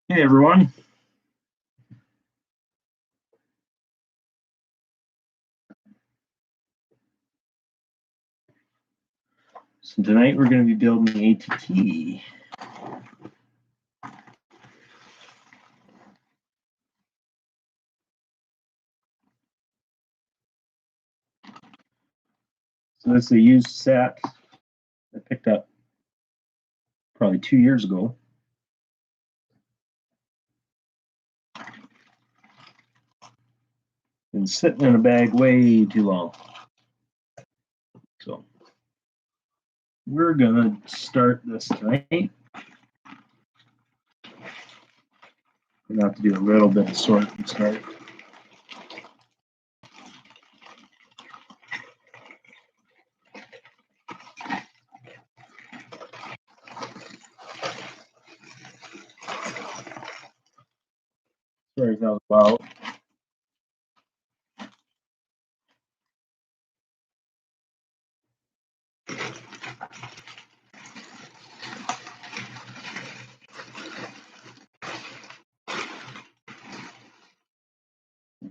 Hey everyone. So tonight we're going to be building the ATT. So this is a used set I picked up probably 2 years ago. Been sitting in a bag way too long. So we're going to start this tonight. We're going to have to do a little bit of sorting to start. Sorry if that was loud.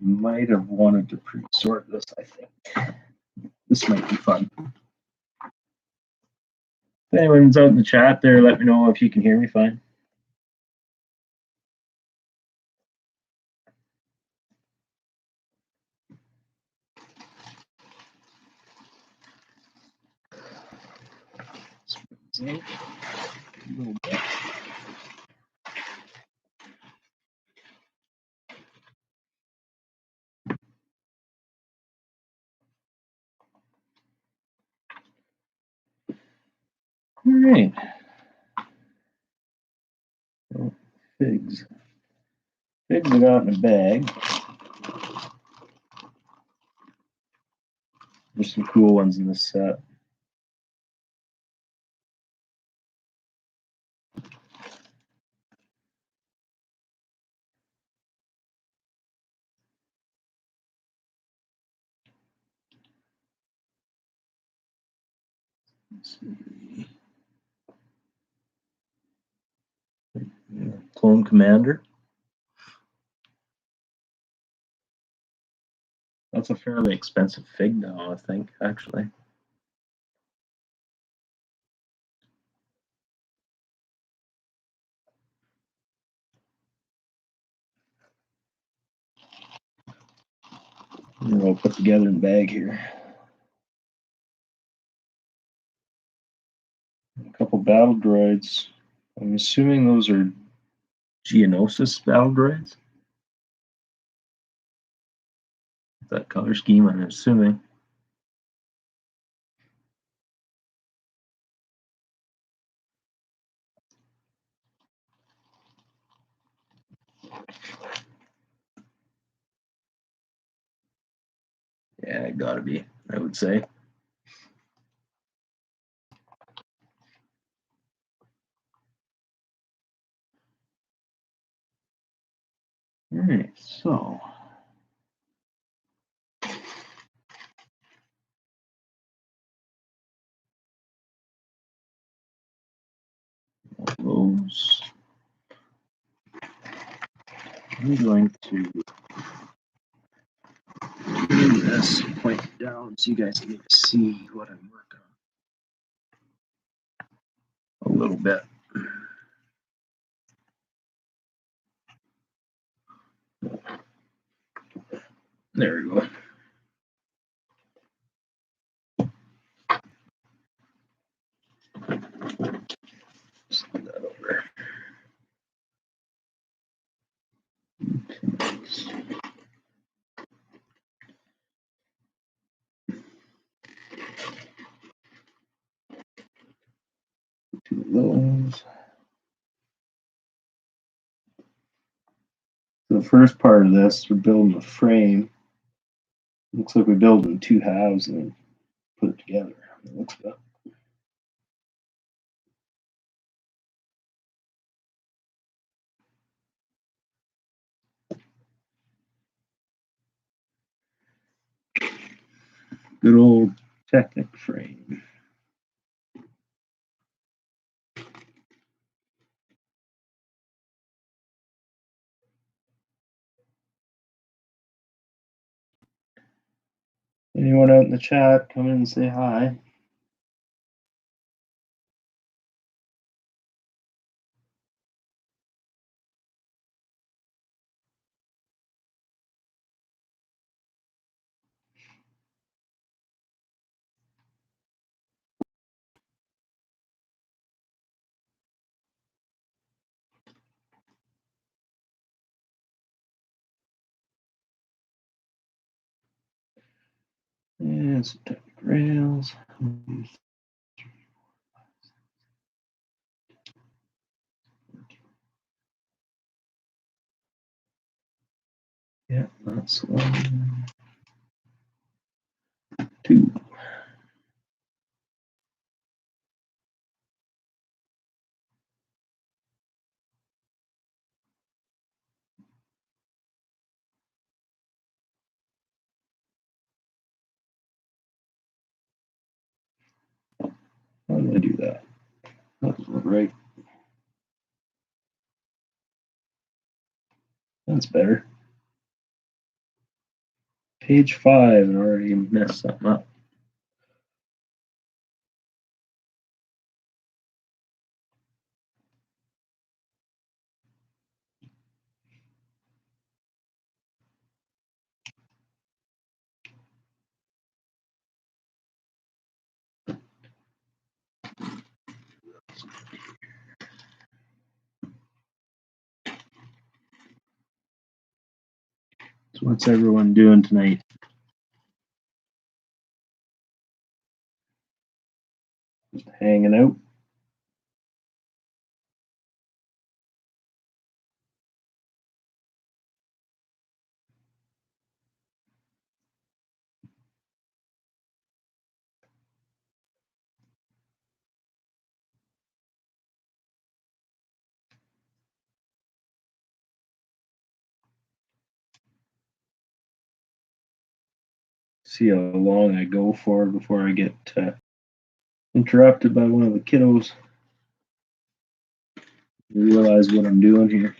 Might have wanted to pre-sort this, I think. This might be fun. If anyone's out in the chat there, let me know if you can hear me fine. A little bit. All right. Oh, figs. Figs I got in a bag. There's some cool ones in this set. Let's see. Clone Commander. That's a fairly expensive fig now, I think, actually. They're all put together in a bag here. A couple battle droids. I'm assuming those are Geonosis battle droids. That color scheme, I'm assuming. Yeah, gotta be, I would say. All right, so. Those. I'm going to do this, point it down so you guys can see what I'm working on a little bit. There we go. Slide that over. Two of those. The first part of this, we're building a frame. Looks like we build it in two halves and then put it together. It looks good. Good old Technic frame. Anyone out in the chat, come in and say hi. And some technic rails. Yeah, that's 1, 2. How do I do that? That's not right. That's better. Page 5 and already messed something up. So what's everyone doing tonight? Just hanging out? See how long I go for before I get interrupted by one of the kiddos. Realize what I'm doing here.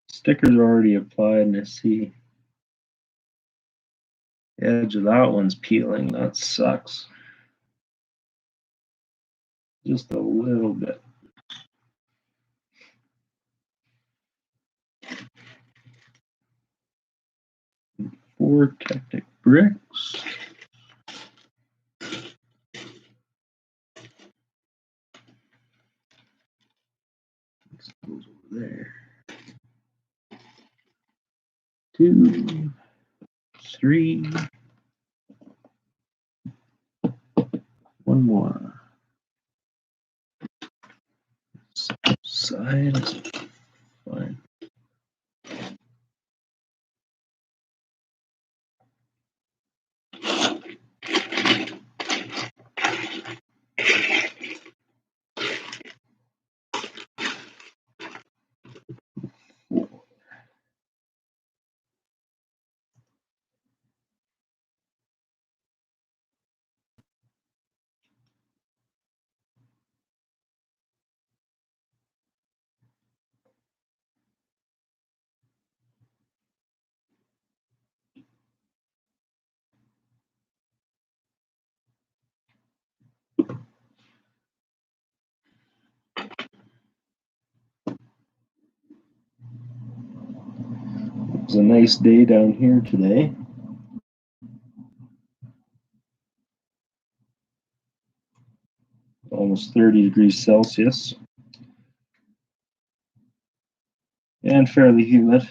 Stickers are already applied, and I see the edge of that one's peeling. That sucks. Just a little bit. Four Technic bricks. This goes over there. 2, 3. One more. Side is fine. It's a nice day down here today. Almost 30 degrees Celsius. And fairly humid.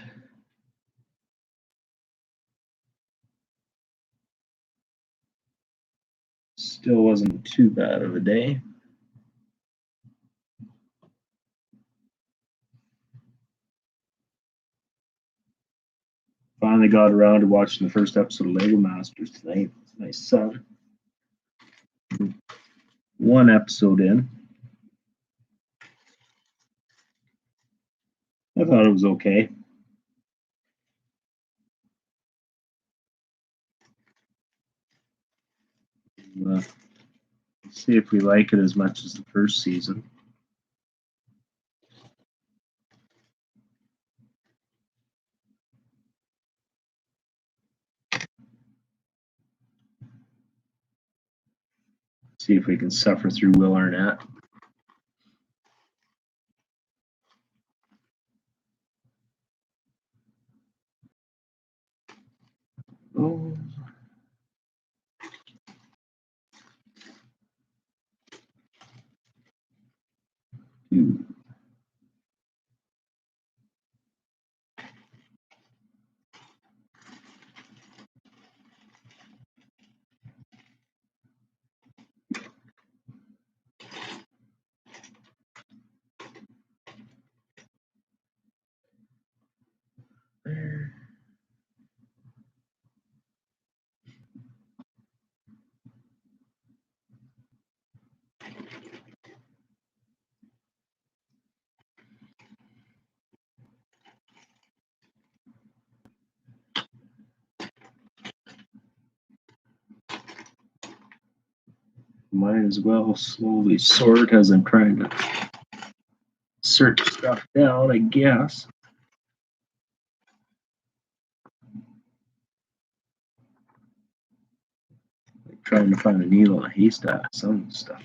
Still wasn't too bad of a day. Finally got around to watching the first episode of Lego Masters tonight with my son. One episode in. I thought it was okay. See if we like it as much as the first season. See if we can suffer through Will Arnett. Oh. Ooh. Might as well slowly sort as I'm trying to search stuff down, I guess. Like trying to find a needle in a haystack, some stuff.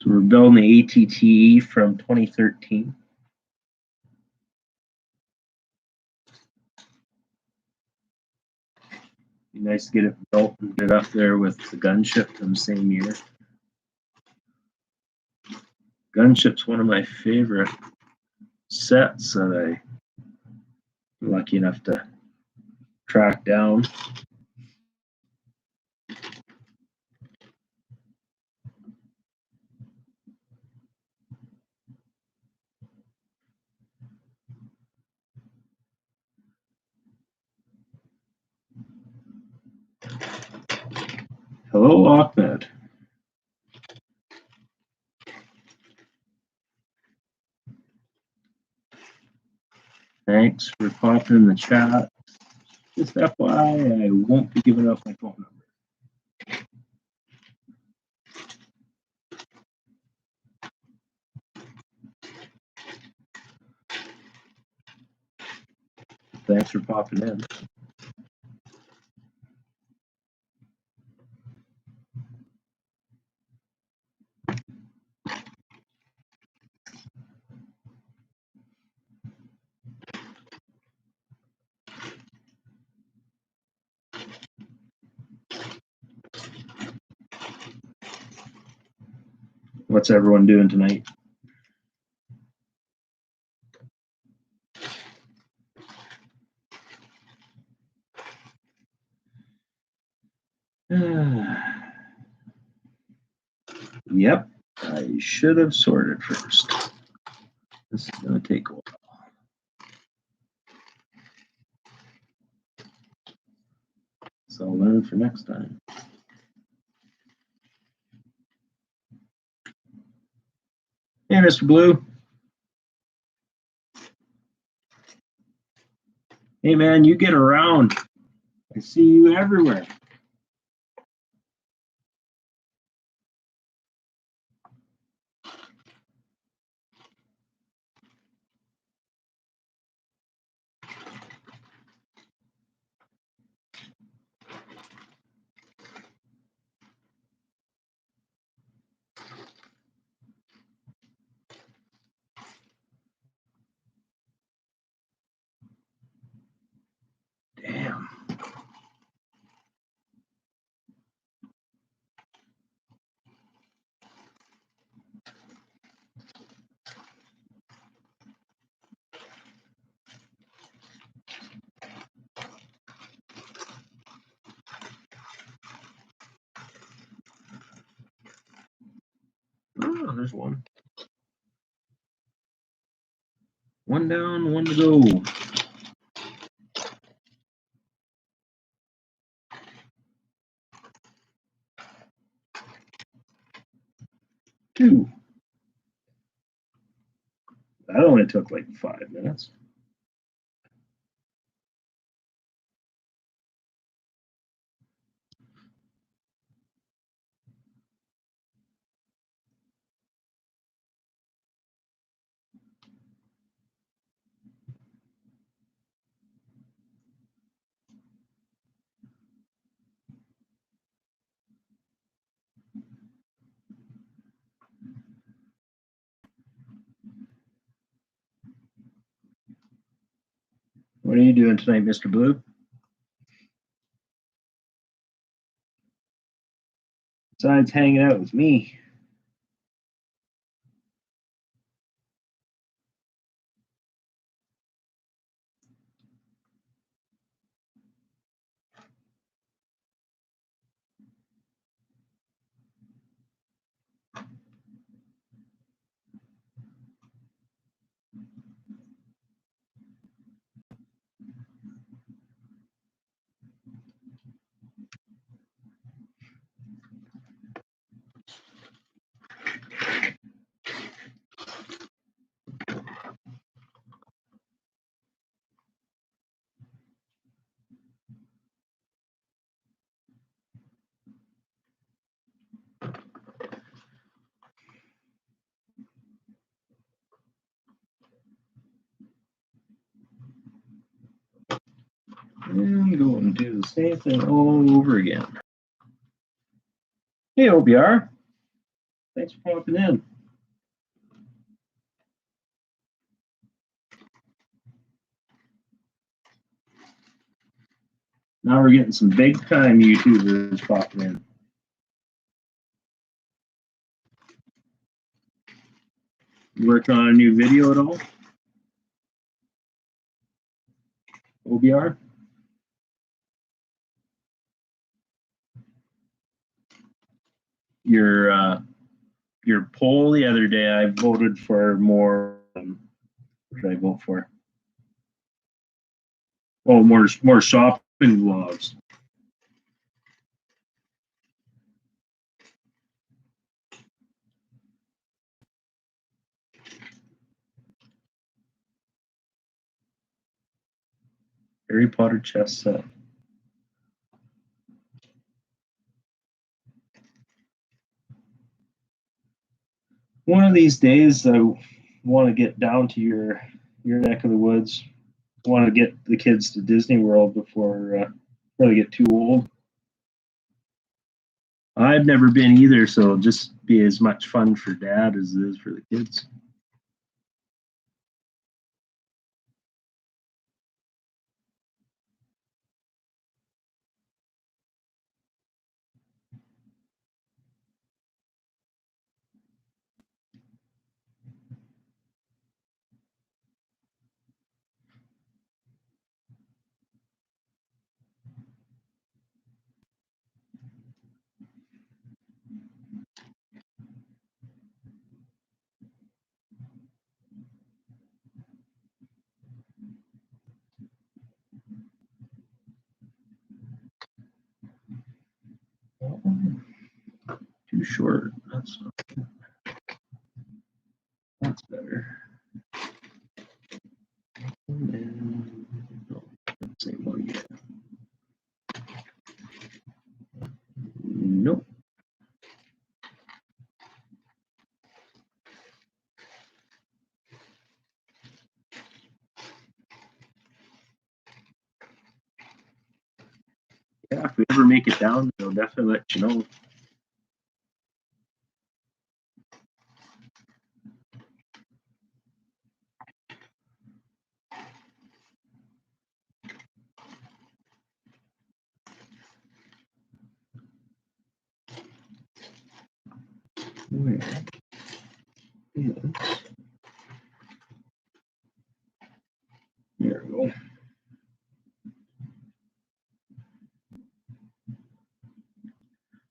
So we're building the ATTE from 2013. Be nice to get it built and get it up there with the gunship from the same year. Gunship's one of my favorite sets that I'm lucky enough to track down. Hello, Ahmed. Thanks for popping in the chat. Just FYI, I won't be giving up my phone number. Thanks for popping in. What's everyone doing tonight? Yep, I should have sorted first. This is going to take a while. So I'll learn for next time. Hey, Mr. Blue. Hey, man, you get around. I see you everywhere. Damn. Oh, there's one. One down, one to go. Two. That only took like 5 minutes. What are you doing tonight, Mr. Blue? Besides hanging out with me. And go and do the same thing all over again. Hey, OBR. Thanks for popping in. Now we're getting some big time YouTubers popping in. You working on a new video at all? OBR? Your poll the other day, I voted for more. What did I vote for? Oh, more shopping vlogs. Harry Potter chess set. One of these days, I want to get down to your neck of the woods. I want to get the kids to Disney World before they get too old. I've never been either, so it'll just be as much fun for Dad as it is for the kids. Too short. That's better. And no, same one yet. Nope. Yeah, if we ever make it down, they'll definitely let you know. Where is... There we go.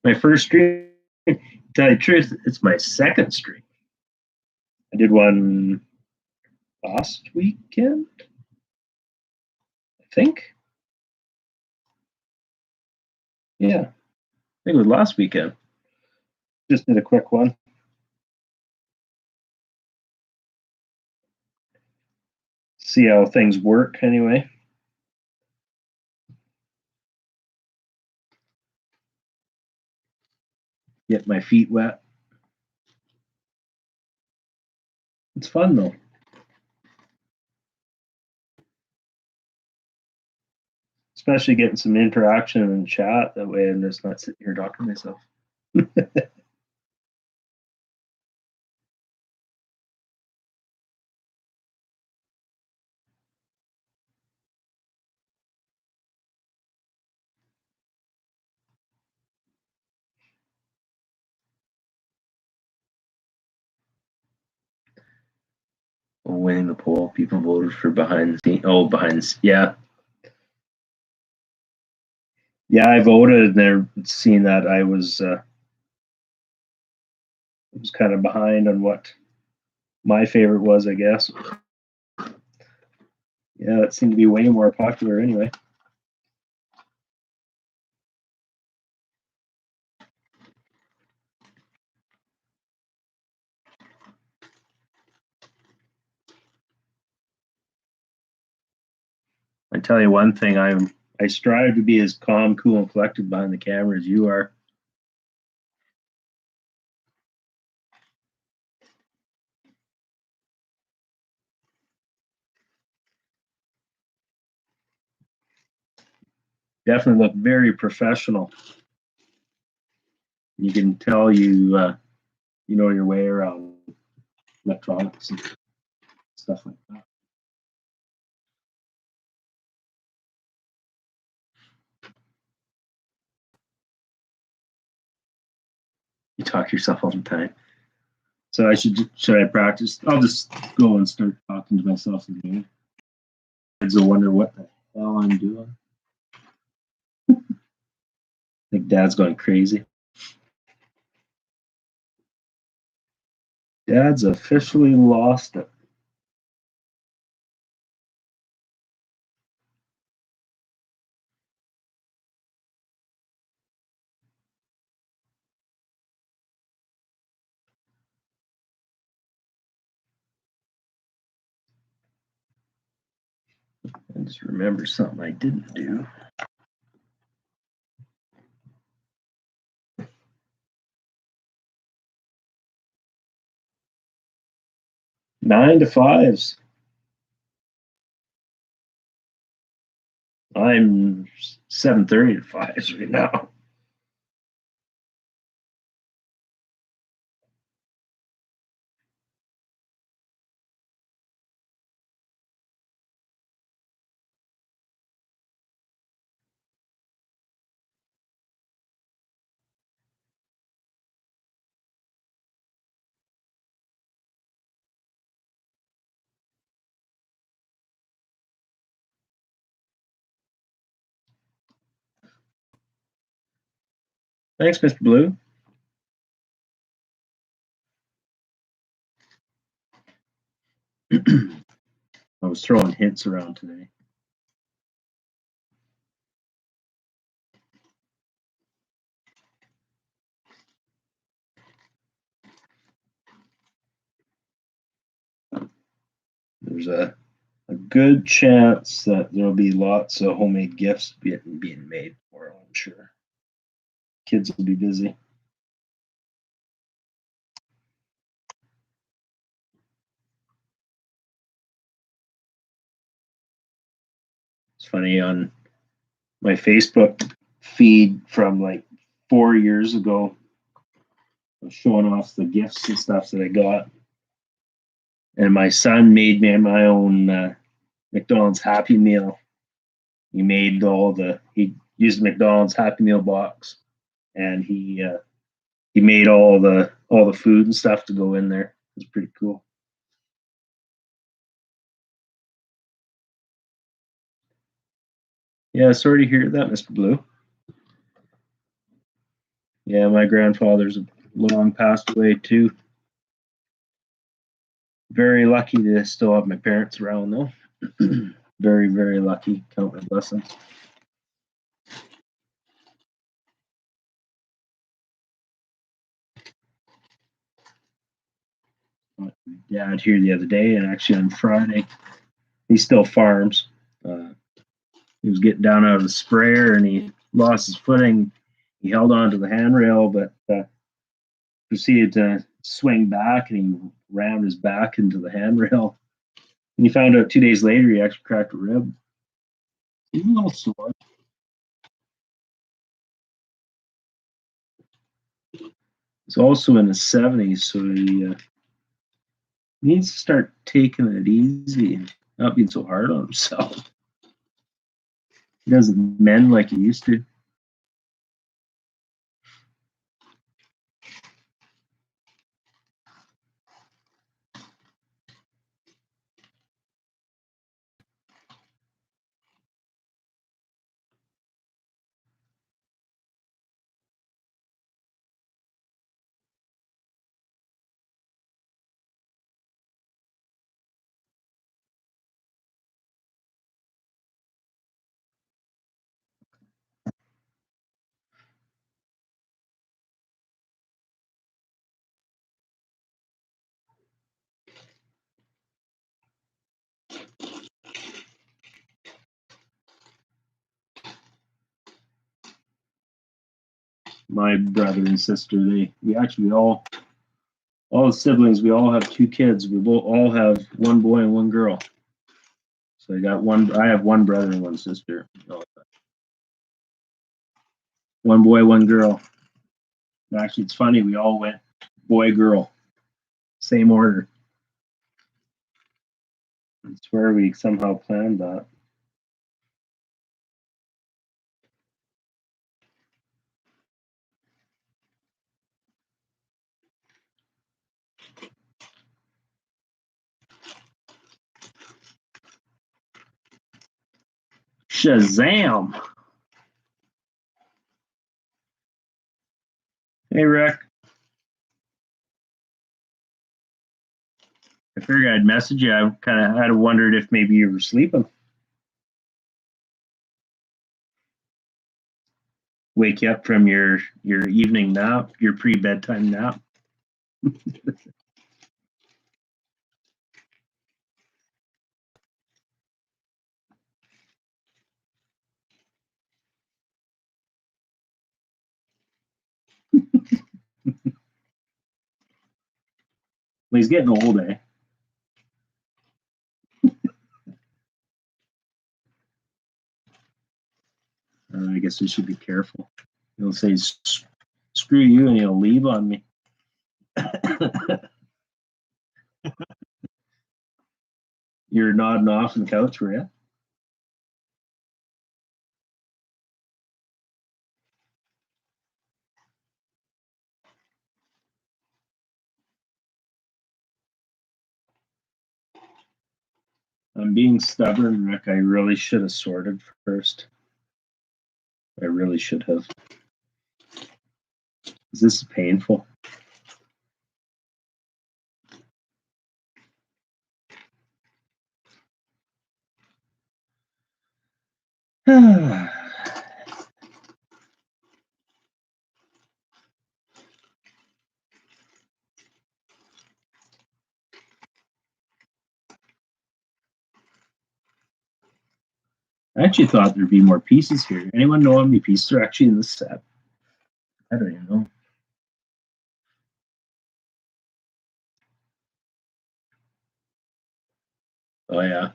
My first stream, to tell you the truth, it's my second stream. I did one last weekend, I think. Yeah, I think it was last weekend. Just did a quick one. See how things work anyway. Get my feet wet. It's fun though. Especially getting some interaction in chat. That way I'm just not sitting here talking to myself. winning the poll. People voted for behind the scenes. Oh, behind the yeah. Yeah, I voted, and they're seeing that I was kind of behind on what my favorite was, I guess. Yeah, it seemed to be way more popular anyway. I tell you one thing, I strive to be as calm, cool, and collected behind the camera as you are. Definitely look very professional. You can tell you know your way around electronics and stuff like that. You talk to yourself all the time. So should I practice? I'll just go and start talking to myself again. Kids will wonder what the hell I'm doing. I think Dad's going crazy. Dad's officially lost it. I just remember something I didn't do. Nine to fives. I'm 7:30 to fives right now. Thanks, Mr. Blue. I was throwing hints around today. There's a good chance that there'll be lots of homemade gifts being made tomorrow, I'm sure. Kids will be busy. It's funny, on my Facebook feed from like 4 years ago, I was showing off the gifts and stuff that I got. And my son made me my own McDonald's Happy Meal. He used the McDonald's Happy Meal box, and he made all the food and stuff to go in there. It was pretty cool. Yeah, sorry to hear that, Mr. Blue. Yeah, my grandfather's long passed away too. Very lucky to still have my parents around though. Very, very lucky. Count my blessings. My dad here the other day, and actually on Friday, he still farms. He was getting down out of the sprayer and he lost his footing. He held on to the handrail, but proceeded to swing back, and he rammed his back into the handrail. And he found out 2 days later he actually cracked a rib. He's a little sore. He's also in his 70s, so he needs to start taking it easy and not being so hard on himself. He doesn't mend like he used to. my brother and sister, we actually all the siblings, we all have 2 kids. We all have 1 boy and 1 girl. So I have 1 brother and 1 sister. 1 boy, 1 girl. Actually, it's funny, we all went boy, girl, same order. I swear we somehow planned that. Shazam! Hey, Rick. I figured I'd message you. I kind of had wondered if maybe you were sleeping. Wake you up from your evening nap, your pre-bedtime nap. Well, he's getting old, eh? I guess we should be careful. He'll say, "Screw you," and he'll leave on me. You're nodding off on the couch, were you? I'm being stubborn, Rick. I really should have sorted first. I really should have. This is painful. I actually thought there'd be more pieces here. Anyone know how many pieces are actually in this set? I don't even know. Oh, yeah.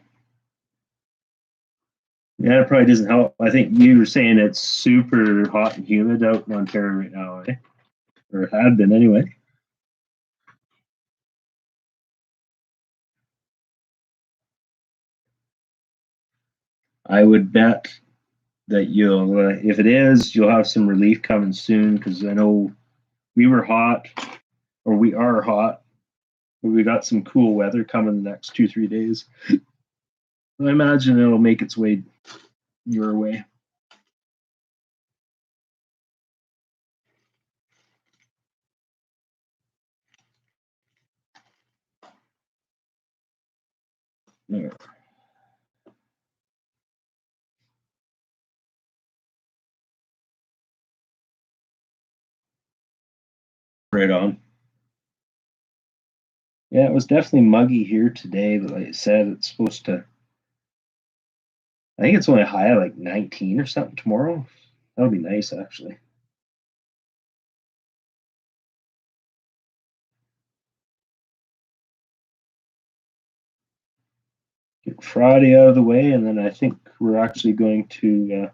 Yeah, it probably doesn't help. I think you were saying it's super hot and humid out in Ontario right now, eh? Or it had been anyway. I would bet that you'll, if it is, you'll have some relief coming soon because I know we were hot, or we are hot. But we got some cool weather coming the next 2-3 days. I imagine it'll make its way your way. Yeah. Right on. Yeah, it was definitely muggy here today, but like I said, it's supposed to. I think it's only high at like 19 or something tomorrow. That'll be nice, actually. Get Friday out of the way, and then I think we're actually going to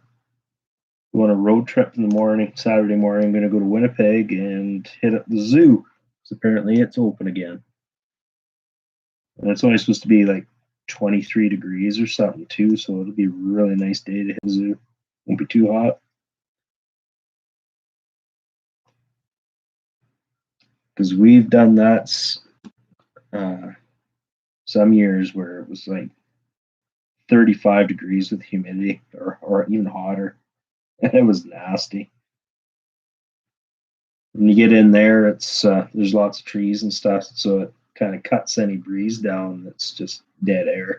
go on a road trip in the morning. Saturday morning, I'm going to go to Winnipeg and hit up the zoo. Because apparently it's open again. And it's only supposed to be like 23 degrees or something too, so it'll be a really nice day to hit the zoo. Won't be too hot. Because we've done that some years where it was like 35 degrees with humidity or even hotter. And it was nasty. When you get in there, it's there's lots of trees and stuff, so it kind of cuts any breeze down. It's just dead air.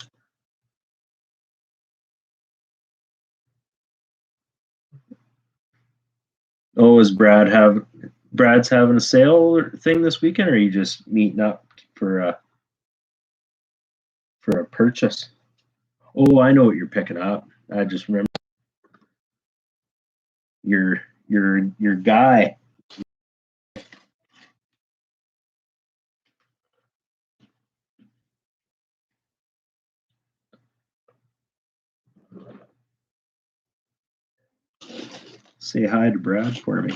Oh, is Brad's having a sale or thing this weekend, or are you just meeting up for a purchase? Oh, I know what you're picking up. I just remember your guy. Say hi to Brad for me.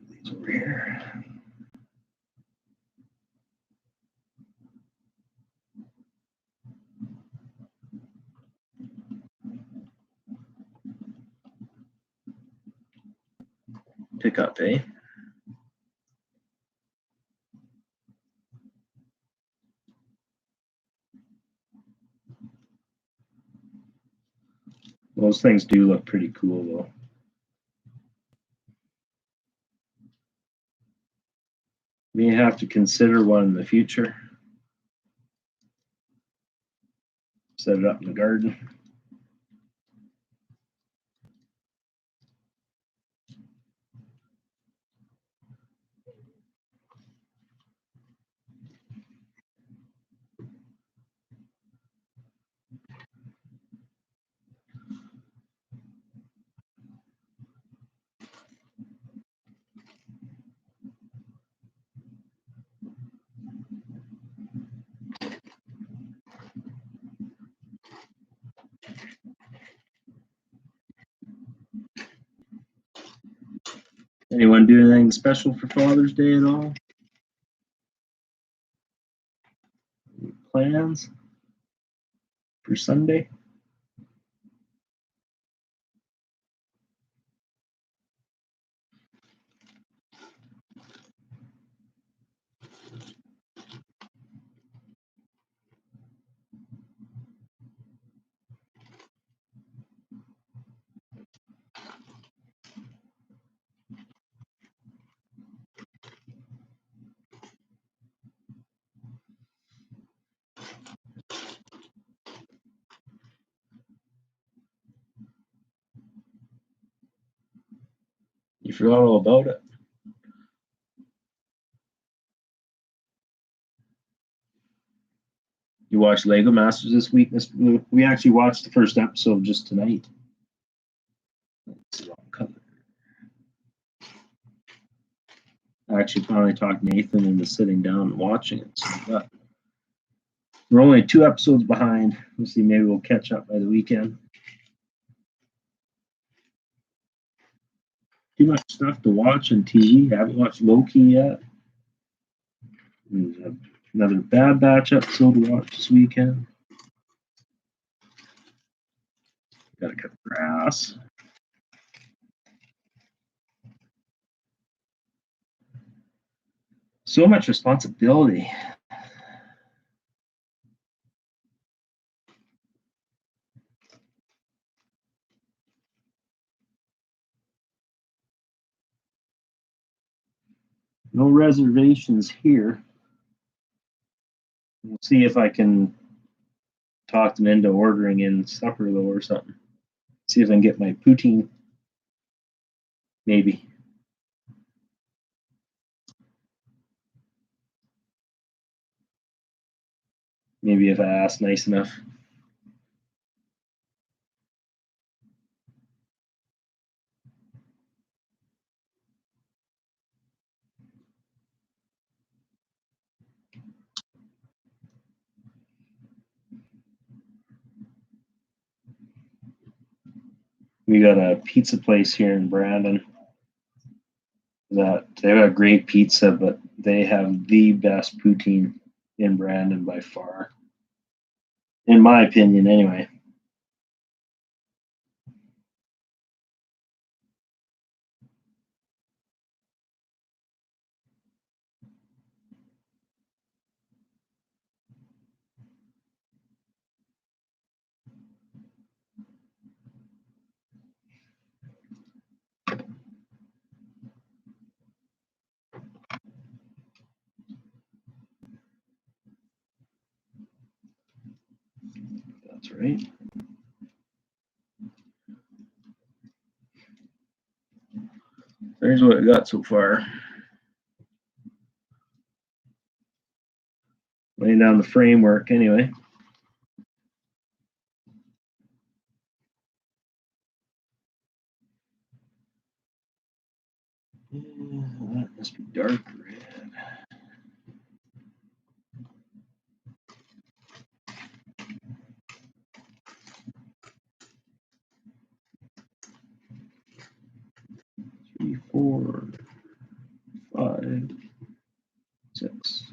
These over here. Pick up, eh? Those things do look pretty cool, though. May have to consider one in the future. Set it up in the garden. Anyone do anything special for Father's Day at all? Any plans for Sunday? You forgot all about it. You watched Lego Masters this week, Miss Blue? We actually watched the first episode just tonight. I actually finally talked Nathan into sitting down and watching it. So we're only 2 episodes behind. We'll see. Maybe we'll catch up by the weekend. Too much stuff to watch on TV. I haven't watched Loki yet. There's another Bad Batch episode to watch this weekend. Gotta cut grass. So much responsibility. No reservations here. We'll see if I can talk them into ordering in supper though or something. See if I can get my poutine. Maybe. Maybe if I ask nice enough. We got a pizza place here in Brandon that they have great pizza, but they have the best poutine in Brandon by far. In my opinion, anyway. That's right. There's what I got so far. Laying down the framework anyway. That must be dark red. Three, 4, 5, 6.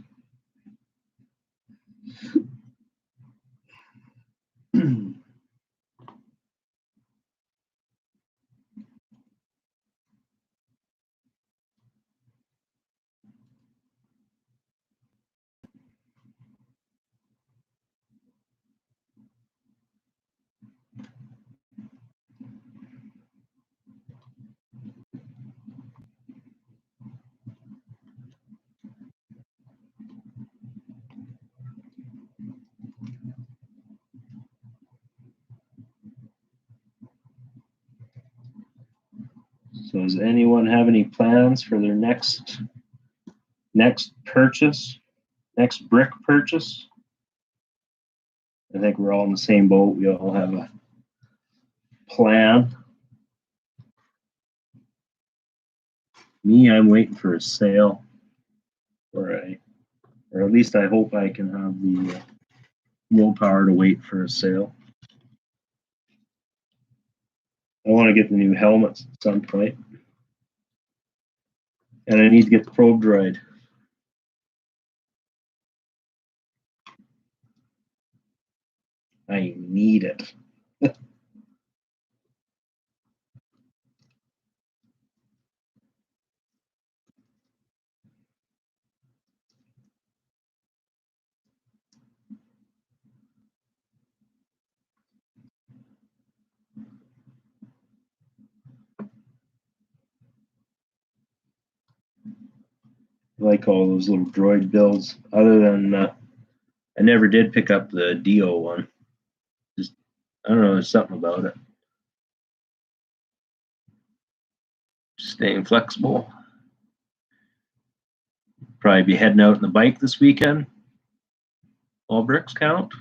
So does anyone have any plans for their next purchase, next brick purchase? I think we're all in the same boat. We all have a plan. Me, I'm waiting for a sale, or at least I hope I can have the willpower to wait for a sale. I want to get the new helmets at some point, and I need to get the probe droid. I need it. I like all those little droid builds. Other than I never did pick up the Dio one. Just I don't know. There's something about it. Staying flexible. Probably be heading out on the bike this weekend. All bricks count.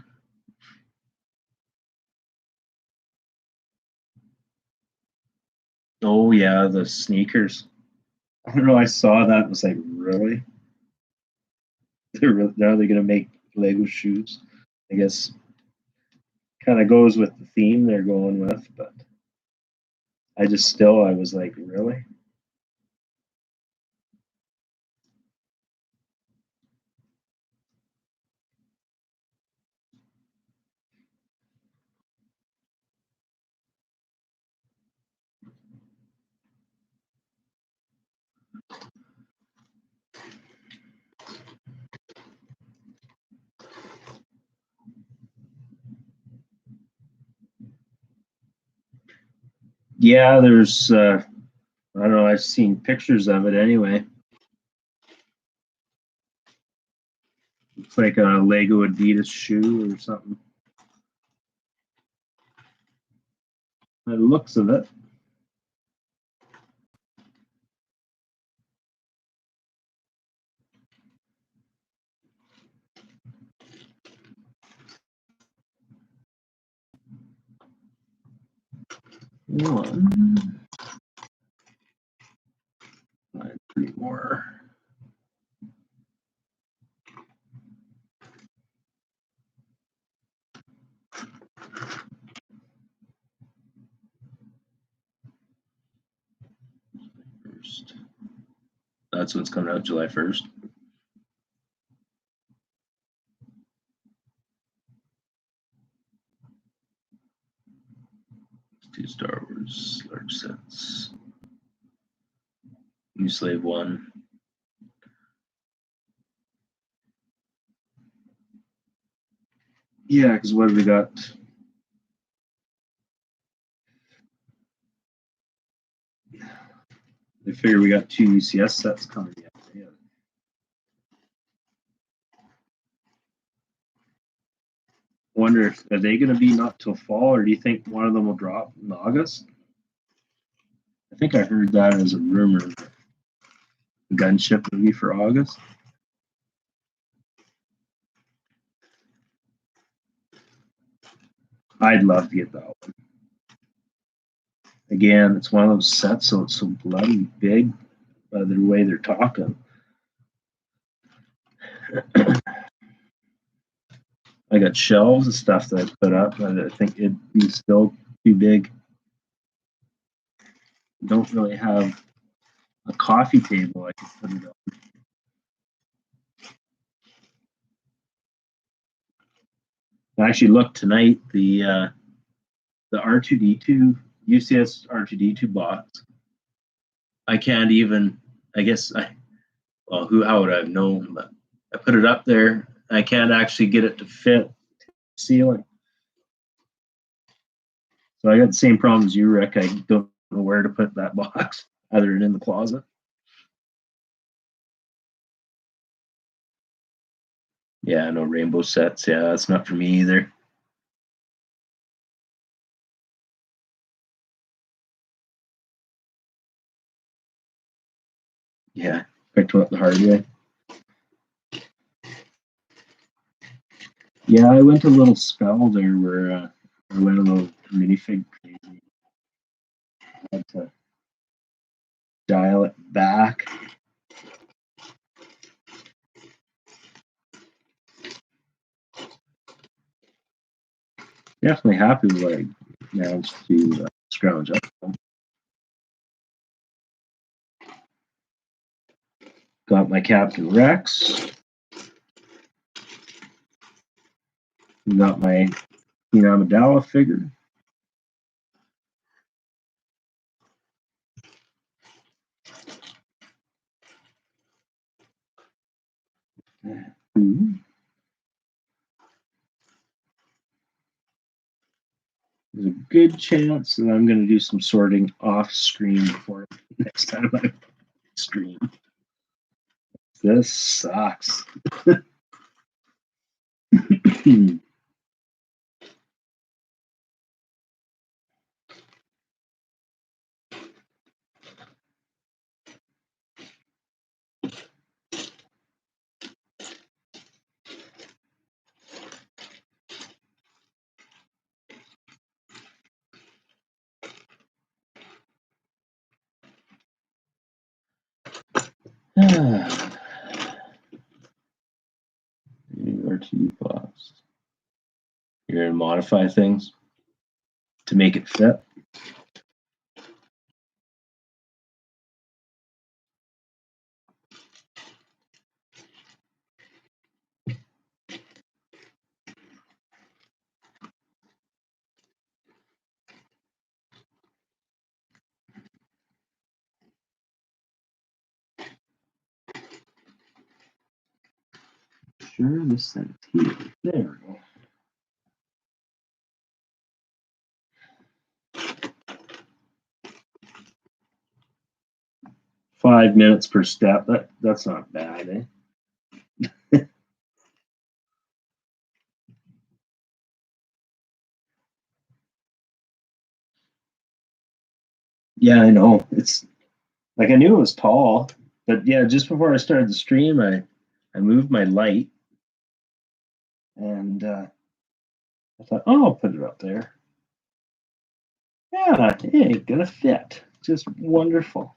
Oh yeah, the sneakers. I don't know. I saw that and was like, really? Now they're gonna make Lego shoes. I guess kind of goes with the theme they're going with, but I was like, really? Yeah, there's I don't know, I've seen pictures of it anyway. It's like a Lego Adidas shoe or something. By the looks of it. One. Find 3 more. First. That's what's coming out July 1st. 2 Star Wars large sets. New Slave 1. Yeah, because what have we got? I figure we got 2 UCS sets coming yet. Yeah. wonder if are they going to be not till fall, or do you think one of them will drop in August? I think I heard that as a rumor. The gunship movie for August. I'd love to get that one. Again, it's one of those sets, so it's so bloody big by the way they're talking. I got shelves and stuff that I put up, but I think it'd be still too big. I don't really have a coffee table I could put it on. I actually looked tonight, the R2D2 UCS R2D2 box. I can't even. I guess how would I have known? But I put it up there. I can't actually get it to fit the ceiling. So I got the same problem as you, Rick. I don't know where to put that box other than in the closet. Yeah, no rainbow sets. Yeah, that's not for me either. Yeah, picked one up the hard way. Yeah, I went a little spell there where I went a little minifig crazy. I had to dial it back. Definitely happy with what I managed to scrounge up. Got my Captain Rex. Got my Amidala figure. There's a good chance that I'm going to do some sorting off screen before next time I stream. This sucks. RTD box. You're going to modify things to make it fit. Sure, this sent here. There we go. Five minutes per step. That's not bad, eh? Yeah, I know. It's like I knew it was tall, but yeah, just before I started the stream, I moved my light, and I thought, oh, I'll put it up there. Yeah, hey, gonna fit. Just wonderful.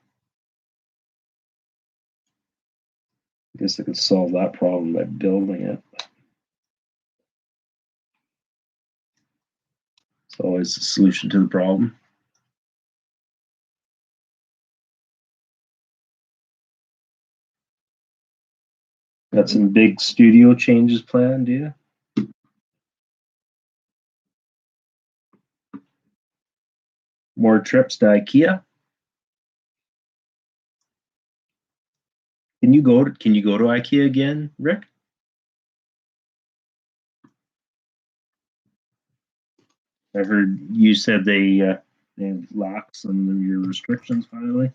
I guess I could solve that problem by building it. It's always a solution to the problem. Got some big studio changes planned, do you? More trips to IKEA? Can you go to IKEA again, Rick? I heard you said they laxed some of your restrictions finally.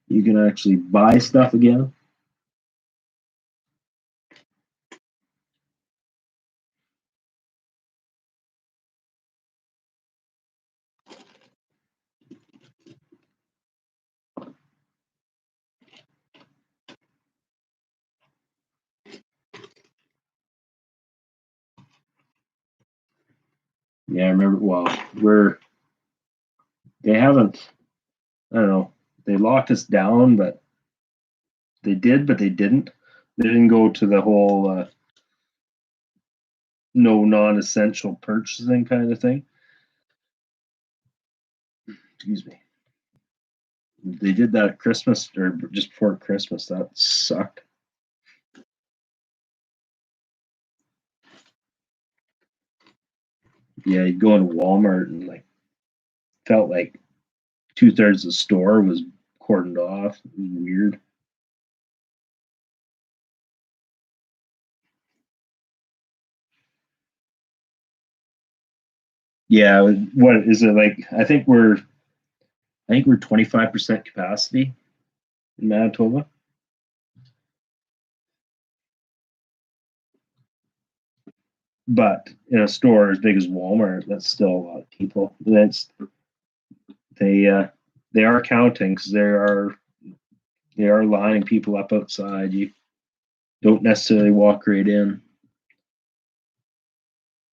You can actually buy stuff again. Yeah, I remember. Well, they haven't. I don't know. They locked us down, but they didn't. They didn't go to the whole no non-essential purchasing kind of thing. Excuse me. They did that at Christmas or just before Christmas. That sucked. Yeah, you'd go into Walmart and like felt like 2/3 of the store was cordoned off. It was weird. Yeah, what is it like? I think we're 25% capacity in Manitoba. But in a store as big as Walmart, that's still a lot of people. They uh, they are counting because they are lining people up outside. You don't necessarily walk right in.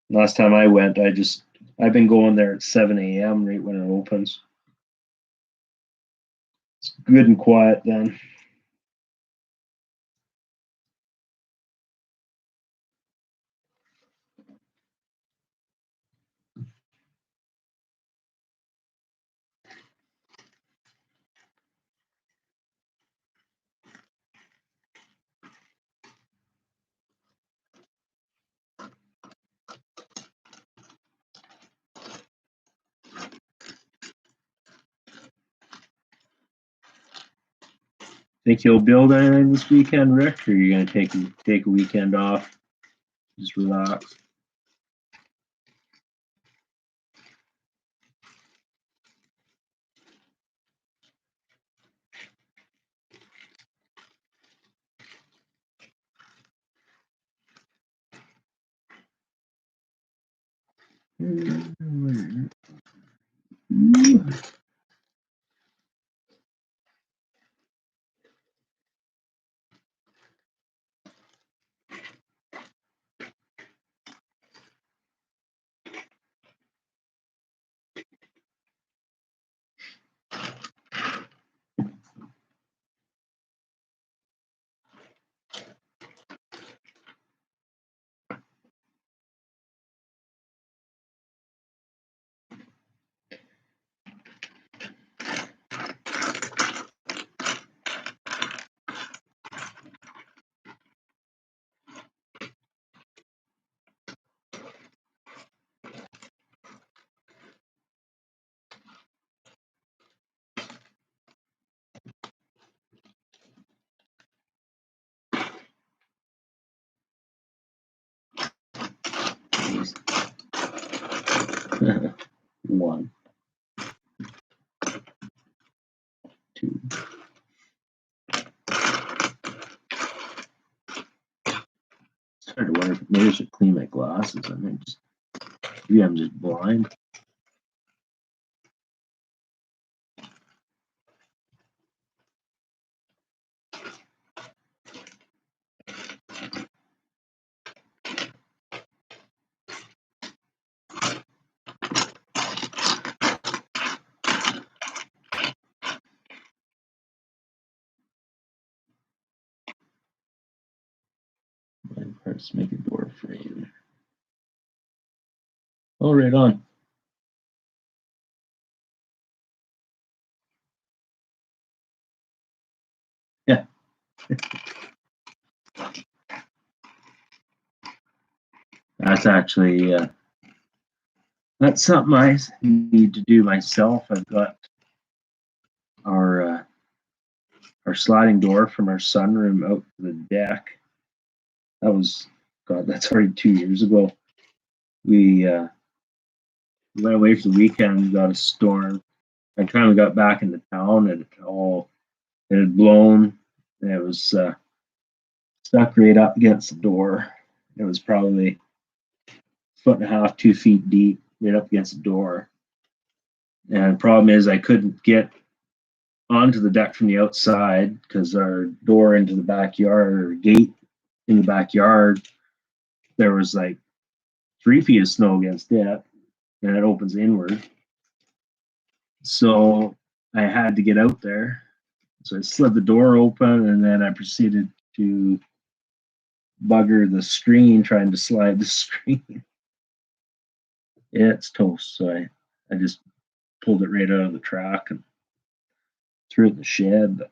Last time I went, I've been going there at 7 a.m. right when it opens. It's good and quiet then. Think you'll build anything this weekend, Rick, or are you gonna take a weekend off, just relax? One, two. Started to wonder if maybe I should clean my glasses. Maybe I'm just blind. My parts make a door frame. Oh, right on. Yeah. That's actually that's something I need to do myself. I've got our our sliding door from our sunroom out to the deck. That was God. That's already 2 years ago. We went away for the weekend. We got a storm. By the time we got back into town, it had blown. And it was stuck right up against the door. It was probably 1.5 feet, 2 feet deep, right up against the door. And the problem is I couldn't get onto the deck from the outside because our door into the backyard or gate in the backyard, there was like 3 feet of snow against it. and it opens inward. So I had to get out there. So I slid the door open, and then I proceeded to bugger the screen, trying to slide the screen. It's toast. So I just pulled it right out of the truck and threw it in the shed. But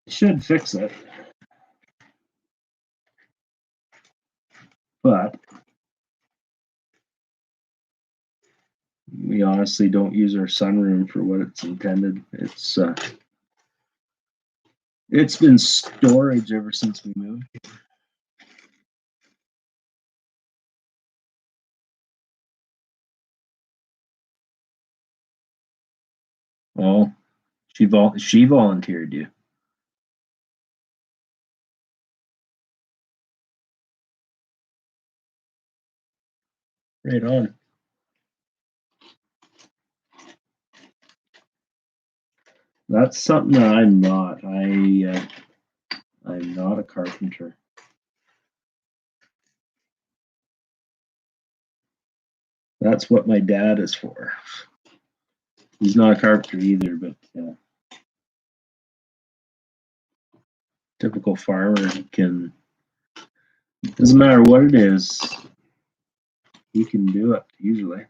it should fix it. But we honestly don't use our sunroom for what it's intended. It's been storage ever since we moved. Oh, she volunteered you. Right on. That's something that I'm not. I'm not a carpenter. That's what my dad is for. He's not a carpenter either, but typical farmer can. Doesn't matter what it is, he can do it usually.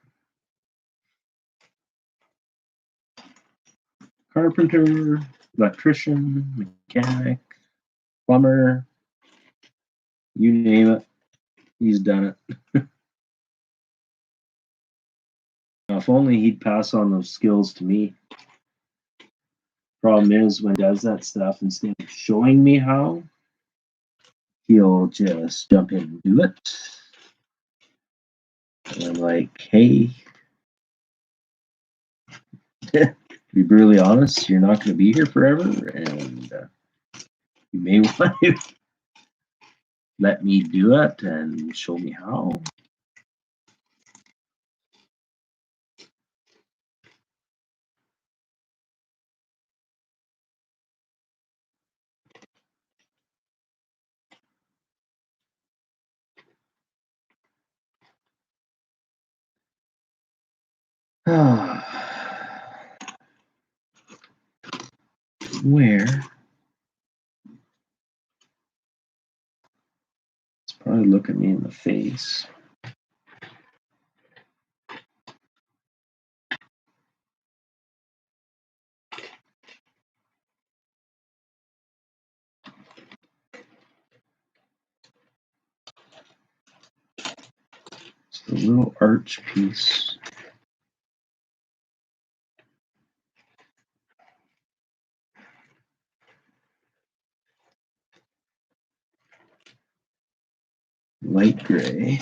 Carpenter, electrician, mechanic, plumber, you name it, he's done it. If only he'd pass on those skills to me. Problem is, when he does that stuff, instead of showing me how, he'll just jump in and do it. And I'm like, hey, to be brutally honest, you're not going to be here forever, and you may want to let me do it and show me how. Where? It's probably looking me in the face. It's the little arch piece. Light gray.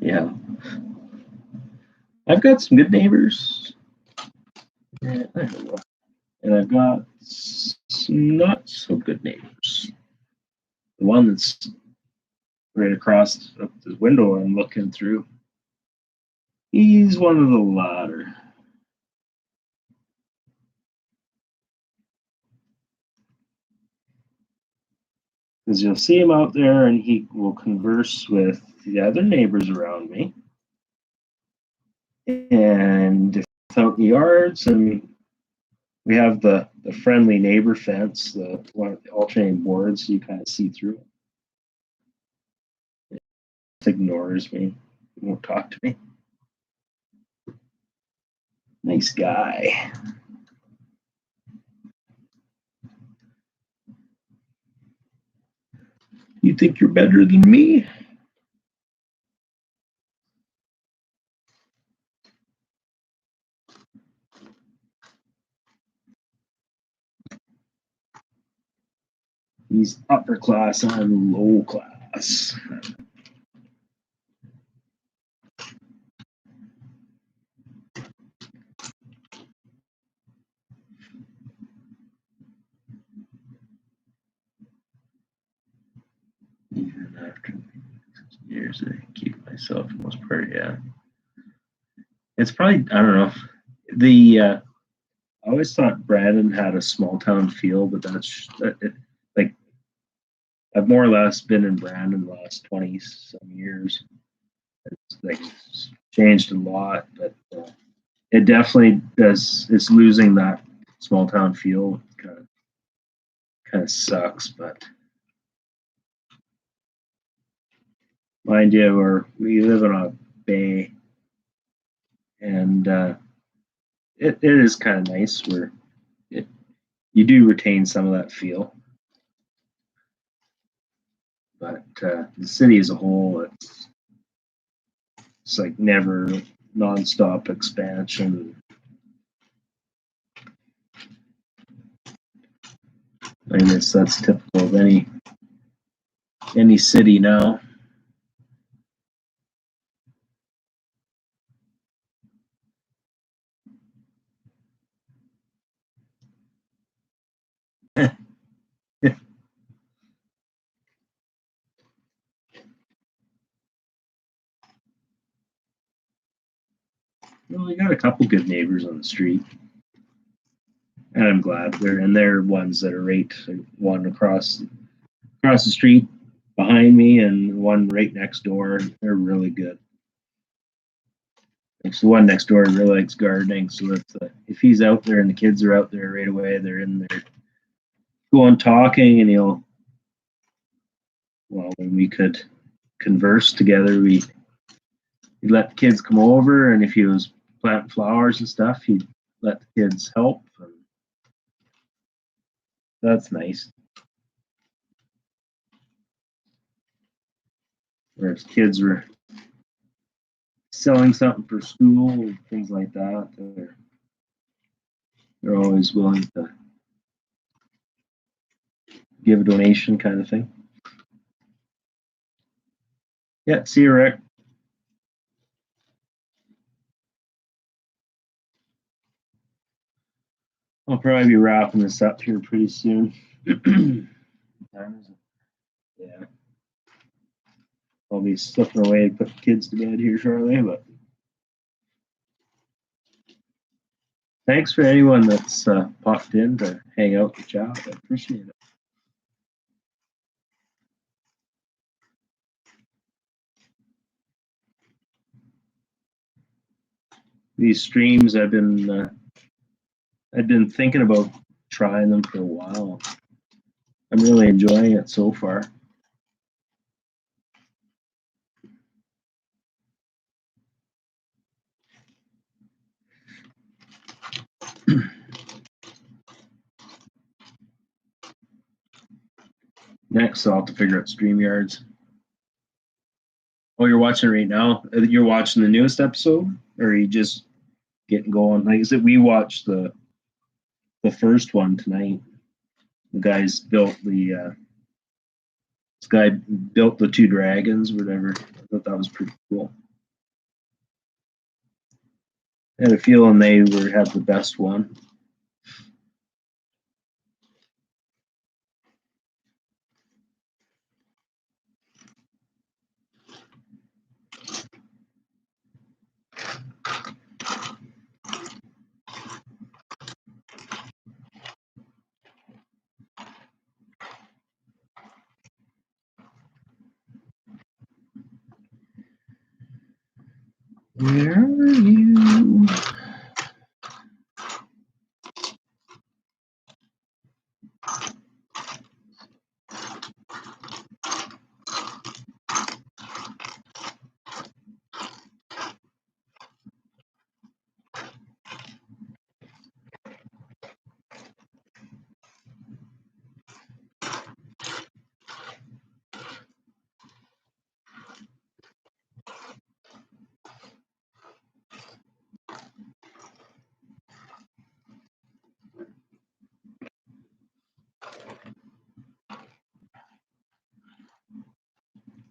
Yeah. I've got some good neighbors. Yeah, and I've got some not so good neighbors. The one that's right across the window I'm looking through, he's one of the latter. Because you'll see him out there and he will converse with the other neighbors around me. And if out in the yards, and we have the friendly neighbor fence, the one with the alternating boards, so you kind of see through it. It ignores me. It won't talk to me. Nice guy. You think you're better than me? He's upper class, I'm low class. After years, I keep myself for the most part. Yeah, it's probably, I don't know. I always thought Brandon had a small town feel, but like I've more or less been in Brandon the last 20 some years. It's changed a lot, but it definitely does. It's losing that small town feel. Kind of sucks, but mind you, we live in a bay, and it is kind of nice where it, you do retain some of that feel. But the city as a whole, it's like never nonstop expansion. I guess that's typical of any city now. Well, we got a couple good neighbors on the street, and I'm glad they're ones that are right, one across the street behind me and one right next door. They're really good. Like, so the one next door really likes gardening, so that's if he's out there and the kids are out there right away, they're in there going talking, and when we could converse together, he'd let the kids come over, and if he was planting flowers and stuff, he'd let the kids help. And that's nice. Or if kids were selling something for school, things like that, they're always willing to give a donation, kind of thing. Yeah, see you, Rick. I'll probably be wrapping this up here pretty soon. Yeah. I'll be slipping away to put the kids to bed here shortly, but thanks for anyone that's popped in to hang out and chat. I appreciate it. These streams, I've been thinking about trying them for a while. I'm really enjoying it so far. Next, I'll have to figure out StreamYards. Oh, you're watching it right now? You're watching the newest episode? Or are you just getting going? Like I said, we watched the first one tonight. The guys built this guy built the two dragons, whatever. I thought that was pretty cool. I had a feeling they had the best one. Where are you?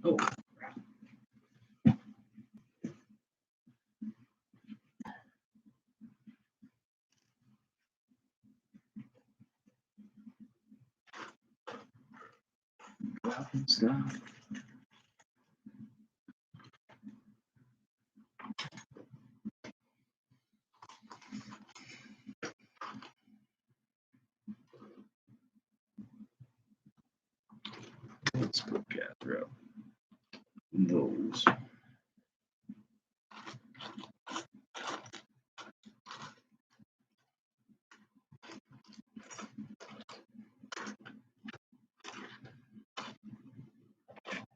Oh. Stuff. Let's go gather up those.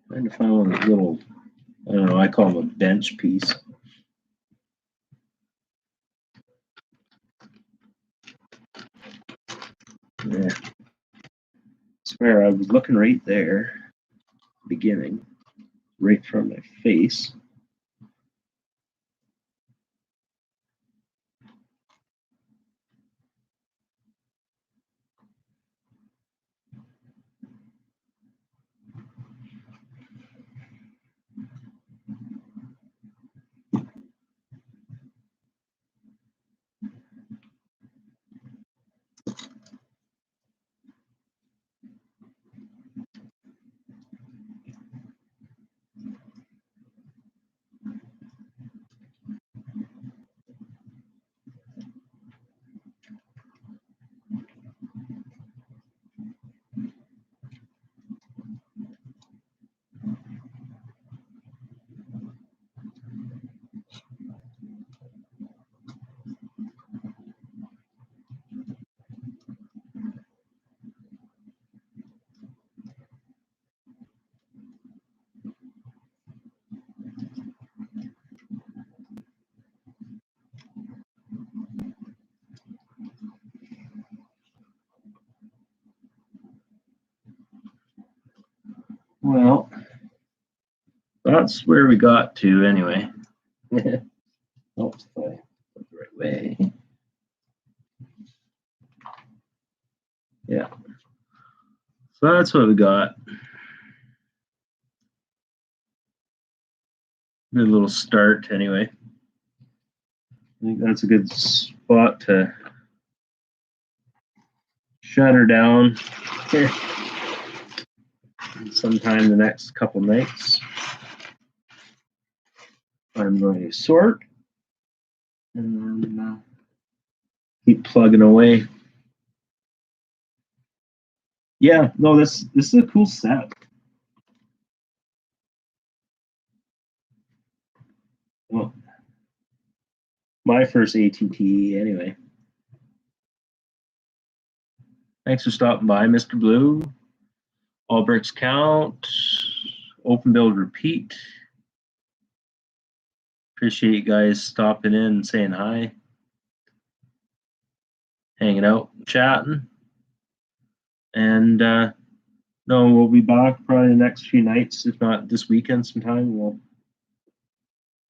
Trying to find one of those little, I don't know, I call them a bench piece. Yeah. Swear I was looking right there, beginning, right from my face. Well, that's where we got to anyway. Oops, I went the right way. Yeah. So that's what we got. Good little start anyway. I think that's a good spot to shut her down here sometime the next couple nights. I'm going to sort and then keep plugging away. Yeah, no, this is a cool set. Well, my first ATT anyway. Thanks for stopping by, Mr. Blue. All bricks count. Open build repeat. Appreciate you guys stopping in and saying hi. Hanging out, chatting. And no, we'll be back probably the next few nights, if not this weekend sometime. We'll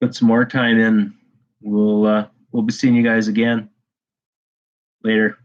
put some more time in. We'll be seeing you guys again later.